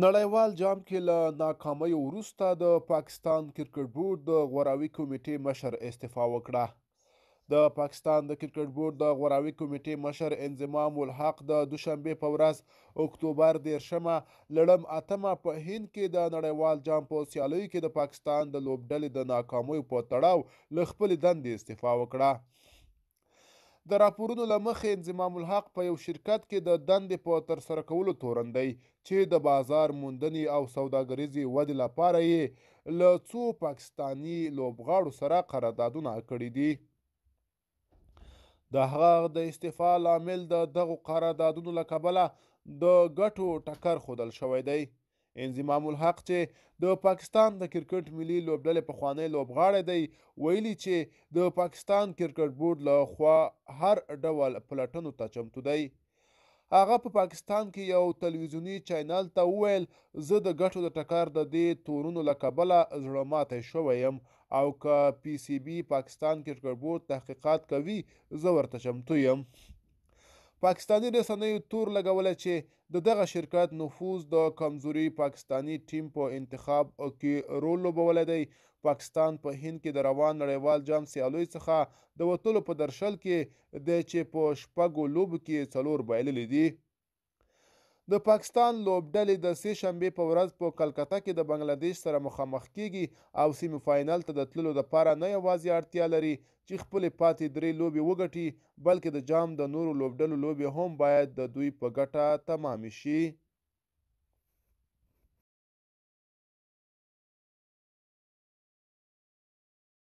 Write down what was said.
نړیوال جام کې له ناکامیو وروسته د پاکستان کرکټ بورډ د غوراوي کمیټې مشر استعفا وکړه. د پاکستان د کرکټ بورډ د غوراوي کمیټې مشر انضمام الحق د دوشنبې په ورځ اکتوبر 10 لړم 8 په هند کې د نړیوال جام په سیالیو کې د پاکستان د لوبډلې د ناکامیو په تړاو له خپلې دندې استعفا وکړه. د راپورونو له مخې انضمام الحق په یو شرکت کې د دندې په ترسره کولو تورن دی چې د بازار موندنې او سوداګریزې ودې لپاره یې له څو پاکستاني لوبغاړو سره قراردادونه کړي دي. د هغه د استعفا لامل د دغو قراردادونو له کبله د ګټو ټکر ښودل شوی دی. انضمام الحق چې د پاکستان د کرکټ ملي لوبډلې پخوانی لوبغاړی دی، ویلي چې د پاکستان کرکټ بورډ له خوا هر ډول پلټنو ته چمتو دی. هغه په پاکستان کې یو تلویزیوني چینل ته وویل، زه د ګټو د ټکر د دې تورونو له کبله زړه ماتی شوی یم او که پی سی بي پاکستان کرکټ بورډ تحقیقات کوي زه ورته چمتو یم. پاکستاني رسنیو تور لګولی چې د دغه شرکت نفوذ د کمزوري پاکستاني ټیم په انتخاب کې رول لوبولی دی. پاکستان په هند کې د روان نړیوال جام سیالیو څخه د وتلو په درشل کې دی چې په 6 لوبو کې 4 بایللي دي. د پاکستان لوبډلې د سې شنبې په ورځ په کلکته کې د بنګلادیش سره مخامخ کیږي او سیمي فاینل ته د تللو لپاره نه یوازې اړتیا لري چې خپلې پاتې 3 لوبې وګټي، بلکې د جام د نورو لوبډلو لوبې هم باید د دوی په ګټه تمامې شي.